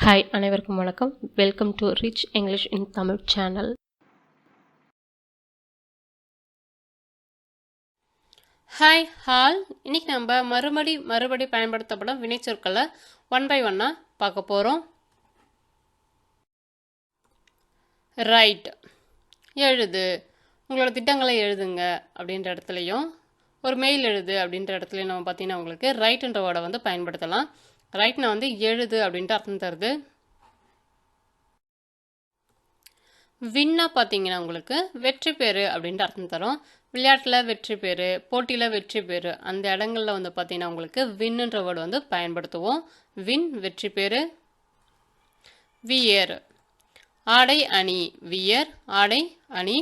Hi அனைவருக்கும் வணக்கம். Welcome to rich English in Tamil channel. Hi hall. இன்னைக்கு நம்ம மறுபடி பயன்படுத்தப்படும் வினைச்சொற்களை ஒன் பை ஒன்னாக பார்க்க போகிறோம். ரைட், எழுது, உங்களோட திட்டங்களை எழுதுங்க அப்படின்ற இடத்துலையும், ஒரு மெயில் எழுது அப்படின்ற இடத்துலையும் நம்ம பார்த்தீங்கன்னா உங்களுக்கு ரைட்ன்ற வேர்டை வந்து பயன்படுத்தலாம். ரைட்னா வந்து எழுது அப்படின்ட்டு அர்த்தம் தருது. வின்னா பார்த்தீங்கன்னா உங்களுக்கு வெற்றி பெறு அப்படின்ட்டு அர்த்தம் தரும். விளையாட்டில் வெற்றி பெறு, போட்டியில் வெற்றி பெறு, அந்த இடங்களில் வந்து பார்த்தீங்கன்னா உங்களுக்கு வின்னுன்ற வேர்டு வந்து பயன்படுத்துவோம். வின் வெற்றி பெறு. வியர் ஆடை அணி, வியர் ஆடை அணி.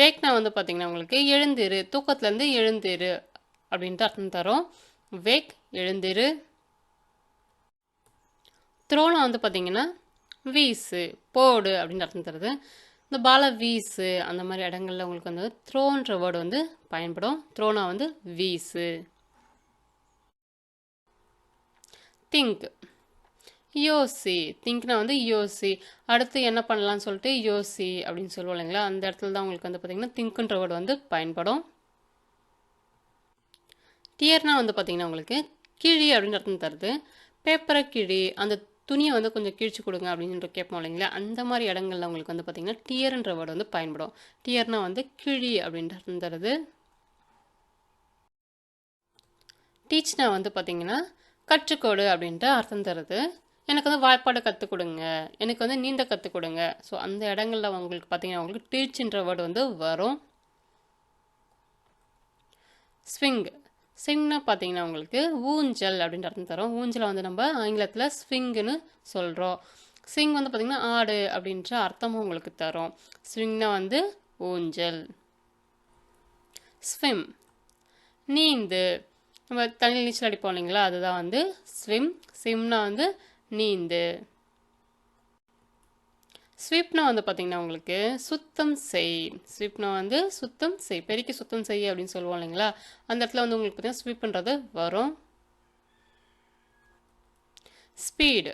வேக்னா வந்து பார்த்தீங்கன்னா உங்களுக்கு எழுந்திரு, தூக்கத்துலேருந்து எழுந்திரு அப்படின்ட்டு அர்த்தம் தரும். வேக் எழுந்திரு. த்ரோனா வந்து பார்த்தீங்கன்னா வீசு, போடு அப்படின்னு அர்த்தம் தருது. இந்த பாலை வீசு, அந்த மாதிரி இடங்கள்ல உங்களுக்கு வந்து த்ரோன்ற வேர்டு வந்து பயன்படும். த்ரோனா வந்து வீசு. திங்க் யோசி, திங்க்னா வந்து யோசி, அடுத்து என்ன பண்ணலாம்னு சொல்லிட்டு யோசி அப்படின்னு சொல்லுவோம் இல்லைங்களா, அந்த இடத்துல தான் உங்களுக்கு வந்து பார்த்தீங்கன்னா திங்க்ன்ற வேர்டு வந்து பயன்படும். டியர்னா வந்து பார்த்தீங்கன்னா உங்களுக்கு கிழி அப்படின்னு அர்த்தம் தருது. பேப்பரை கிழி, அந்த துணியை வந்து கொஞ்சம் கிழிச்சு கொடுங்க அப்படின்னு கேட்போம் இல்லைங்களா, அந்த மாதிரி இடங்கள்ல உங்களுக்கு வந்து பார்த்தீங்கன்னா டியர்ன்ற வேர்டு வந்து பயன்படும். டியர்னா வந்து கிழி அப்படின்ட்டு அர்த்தம் தருது. டீச்னா வந்து பார்த்தீங்கன்னா கற்றுக்கொடு அப்படின்ட்டு அர்த்தம் தருது. எனக்கு வந்து வாய்ப்பாடு கற்றுக் கொடுங்க, எனக்கு வந்து நீந்த கற்றுக் கொடுங்க. ஸோ அந்த இடங்கள்ல உங்களுக்கு பார்த்தீங்கன்னா உங்களுக்கு டீச்ன்ற வேர்டு வந்து வரும். ஸ்விங், ஸ்விங்னா பார்த்தீங்கன்னா உங்களுக்கு ஊஞ்சல் அப்படின்ற அர்த்தம் தரும். ஊஞ்சலை வந்து நம்ம ஆங்கிலத்தில் ஸ்விங்குன்னு சொல்கிறோம். ஸ்விங் வந்து பார்த்தீங்கன்னா ஆடு அப்படின்ற அர்த்தமும் உங்களுக்கு தரும். ஸ்விங்னா வந்து ஊஞ்சல். ஸ்விம் நீந்து, நம்ம தண்ணியில் நீச்சல் அடிப்போம் இல்லைங்களா, அதுதான் வந்து ஸ்விம். ஸ்விம்னா வந்து நீந்து. ஸ்வீப்னா வந்து பார்த்தீங்கன்னா உங்களுக்கு சுத்தம் செய். ஸ்வீப்னா வந்து சுத்தம் செய், பெருக்கி சுத்தம் செய் அப்படின்னு சொல்லுவோம் இல்லைங்களா, அந்த இடத்துல வந்து உங்களுக்கு பார்த்தீங்கன்னா ஸ்வீப்ன்றது வரும். ஸ்பீடு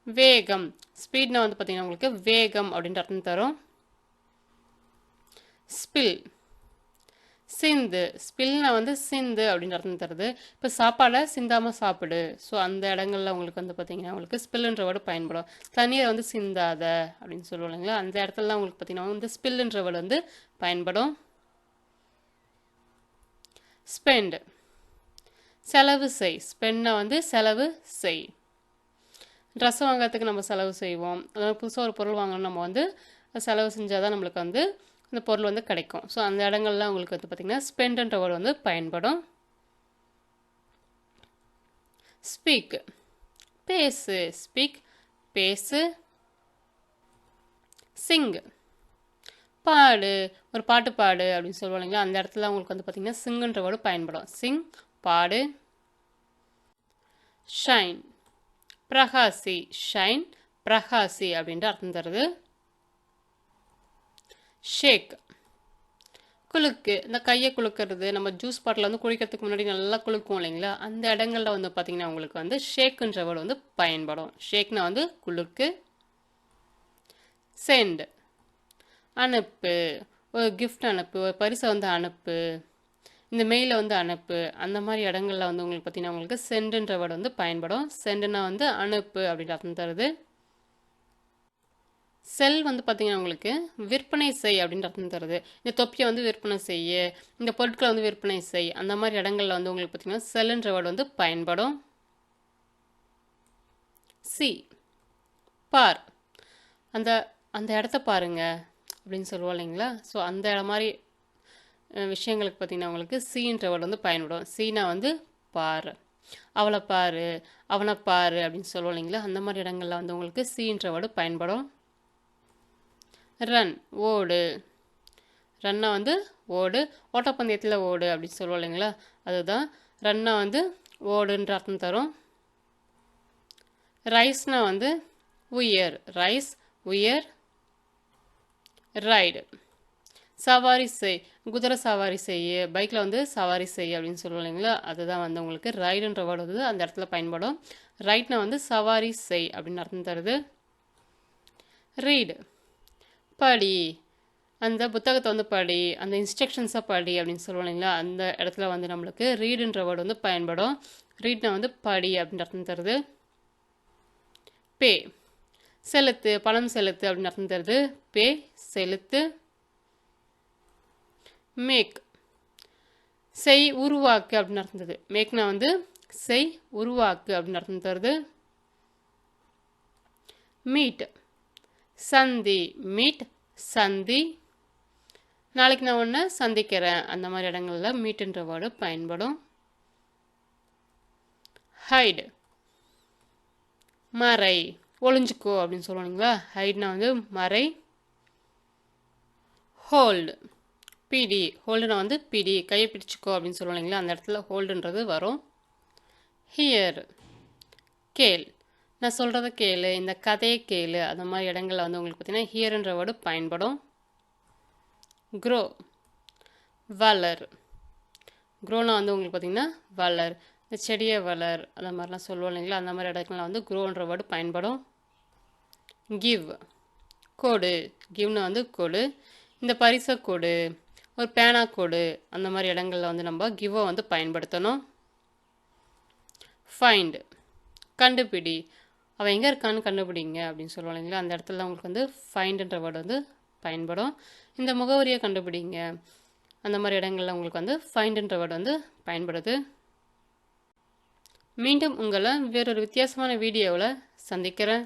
வேகம். ஸ்பீட்னா வந்து பார்த்தீங்கன்னா உங்களுக்கு வேகம் அப்படின்ற அர்த்தம் தரும். ஸ்பில் சிந்து, ஸ்பில்னா வந்து சிந்து அப்படின்னு அர்த்தம் தருது. இப்போ சாப்பாடை சிந்தாமல் சாப்பிடு. ஸோ அந்த இடங்கள்ல உங்களுக்கு வந்து பார்த்தீங்கன்னா உங்களுக்கு ஸ்பில்ன்ற வேர்டு பயன்படும். தண்ணீரை வந்து சிந்தாத அப்படின்னு சொல்லுவோம் இல்லைங்களா, அந்த இடத்துல உங்களுக்கு பார்த்தீங்கன்னா வந்து ஸ்பில்ன்ற வேர்டு வந்து பயன்படும். ஸ்பெண்ட் செலவு செய். ஸ்பெண்ட்னா வந்து செலவு செய். ட்ரெஸ் வாங்குறதுக்கு நம்ம செலவு செய்வோம். அதாவது புதுசாக ஒரு பொருள் வாங்கணும், நம்ம வந்து செலவு செஞ்சால் தான் நம்மளுக்கு வந்து அந்த பொருள் வந்து கிடைக்கும். ஸோ அந்த இடங்கள்லாம் உங்களுக்கு வந்து பார்த்திங்கன்னா ஸ்பெண்ட்ன்ற வேர்டு வந்து பயன்படும். ஸ்பீக் பேசு. ஸ்பீக் பேசு. சிங் பாடு, ஒரு பாட்டு பாடு அப்படின்னு சொல்லுவோம் இல்லைங்களா, அந்த இடத்துல உங்களுக்கு வந்து பார்த்திங்கன்னா சிங்குன்ற வேர்டு பயன்படும். சிங் பாடு. ஷைன் பிரகாசி. ஷைன் பிரகாசி அப்படின்ற அர்த்தம் தருது. ஷேக் குலுக்கு, இந்த கையை குலுக்கிறது, நம்ம ஜூஸ் பாட்டில் வந்து குளிக்கிறதுக்கு முன்னாடி நல்லா குலுக்குவோம் இல்லைங்களா, அந்த இடங்கள்ல வந்து பார்த்தீங்கன்னா உங்களுக்கு வந்து ஷேக்குன்ற வேர்டு வந்து பயன்படும். ஷேக்னா வந்து குலுக்கு. சென்ட் அனுப்பு, ஒரு கிஃப்ட் அனுப்பு, ஒரு பரிசை வந்து அனுப்பு, இந்த மெயிலை வந்து அனுப்பு, அந்த மாதிரி இடங்கள்ல வந்து உங்களுக்கு பார்த்தீங்கன்னா உங்களுக்கு சென்டுன்ற வேர்டு வந்து பயன்படும். சென்டுனா வந்து அனுப்பு அப்படின்ற அர்த்தம் தருது. செல் வந்து பார்த்தீங்கன்னா உங்களுக்கு விற்பனை செய் அப்படின்ற அர்த்தம் தருது. இந்த தொப்பியை வந்து விற்பனை செய்ய, இந்த பொருட்களை வந்து விற்பனை செய், அந்த மாதிரி இடங்கள்ல வந்து உங்களுக்கு பார்த்தீங்கன்னா செல்லுன்ற வேர்டு வந்து பயன்படும். சி பார், அந்த அந்த இடத்த பாருங்க அப்படின்னு சொல்லுவோம் இல்லைங்களா, ஸோ அந்த மாதிரி விஷயங்களுக்கு பார்த்தீங்கன்னா உங்களுக்கு சீன்ற வேர்டு வந்து பயன்படும். சீனா வந்து பார். அவளை பாரு, அவனை பாரு அப்படின்னு சொல்லுவோம் இல்லைங்களா, அந்த மாதிரி இடங்கள்ல வந்து உங்களுக்கு சீன்ற வேர்டு பயன்படும். ரன் ஓடு. ரன்னா வந்து ஓடு, ஓட்டப்பந்தயத்தில் ஓடு அப்படின்னு சொல்லுவோம் இல்லைங்களா, அதுதான் ரன்னா வந்து ஓடுன்ற அர்த்தம் தரும். ரைஸ்னா வந்து உயர். ரைஸ் உயர். ரைடு சவாரி செய், குதிரை சவாரி செய், பைக்கில் வந்து சவாரி செய் அப்படின்னு சொல்லுவோம் இல்லைங்களா, அதுதான் வந்து உங்களுக்கு ரைடுன்ற வேர்டு வந்து அந்த இடத்துல பயன்படும். ரைட்னா வந்து சவாரி செய் அப்படின்னு அர்த்தம் தருது. ரீடு, படி, அந்த புத்தகத்தை வந்து படி, அந்த இன்ஸ்ட்ரக்ஷன்ஸை படி அப்படின்னு சொல்லுவோம் இல்லைங்களா, அந்த இடத்துல வந்து நம்மளுக்கு ரீடுன்ற வேர்டு வந்து பயன்படும். ரீட்னா வந்து படி அப்படின்னு அர்த்தம் தருது. பே, செலுத்து, பணம் செலுத்து அப்படின்னு அர்த்தம் தருது. பே, செலுத்து. மேக், செய், உருவாக்கு அப்படின்னு அர்த்தம் தருது. மேக்னா வந்து செய், உருவாக்கு அப்படின்னு அர்த்தம் தருது. மீட், சந்தி, மீட், சந்தி. நாளைக்கு நான் ஒன்று சந்திக்கிறேன், அந்த மாதிரி இடங்கள்ல மீட்டுன்ற வேர்டு பயன்படும். ஹைடு, மறை, ஒளிஞ்சுக்கோ அப்படின்னு சொல்லுவாங்களா, ஹைட்னா வந்து மறை. ஹோல்டு, பிடி, ஹோல்டுனா வந்து பிடி, கையை பிடிச்சிக்கோ அப்படின்னு சொல்லுவோம் இல்லைங்களா, அந்த இடத்துல ஹோல்டுன்றது வரும். ஹியர், கேள், நான் சொல்கிறத கேளு, இந்த கதையை கேளு, அந்த மாதிரி இடங்களில் வந்து உங்களுக்கு பார்த்தீங்கன்னா ஹியர்ன்ற வேர்டு பயன்படும். க்ரோ, வளர், க்ரோனா வந்து உங்களுக்கு பார்த்தீங்கன்னா வளர், இந்த செடியை வளர், அந்த மாதிரிலாம் சொல்லுவோம் இல்லைங்களா, அந்த மாதிரி இடங்கள்ல வந்து க்ரோன்ற வேர்டு பயன்படும். கிவ், கொடு, கிவ்னா வந்து கொடு, இந்த பரிசை கொடு, ஒரு பேனா கொடு, அந்த மாதிரி இடங்களில் வந்து நம்ம கிவ்வை வந்து பயன்படுத்தணும். ஃபைண்ட், கண்டுபிடி, அவன் எங்கே இருக்கான்னு கண்டுபிடிங்க அப்படின்னு சொல்லுவோம் இல்லைங்களா, அந்த இடத்துல உங்களுக்கு வந்து ஃபைண்டுன்ற வேர்டு வந்து பயன்படும். இந்த முகவரியை கண்டுபிடிங்க, அந்த மாதிரி இடங்களில் உங்களுக்கு வந்து ஃபைண்டுன்ற வேர்டு வந்து பயன்படுது. மீண்டும் உங்களை வேறொரு வித்தியாசமான வீடியோவில் சந்திக்கிறேன்.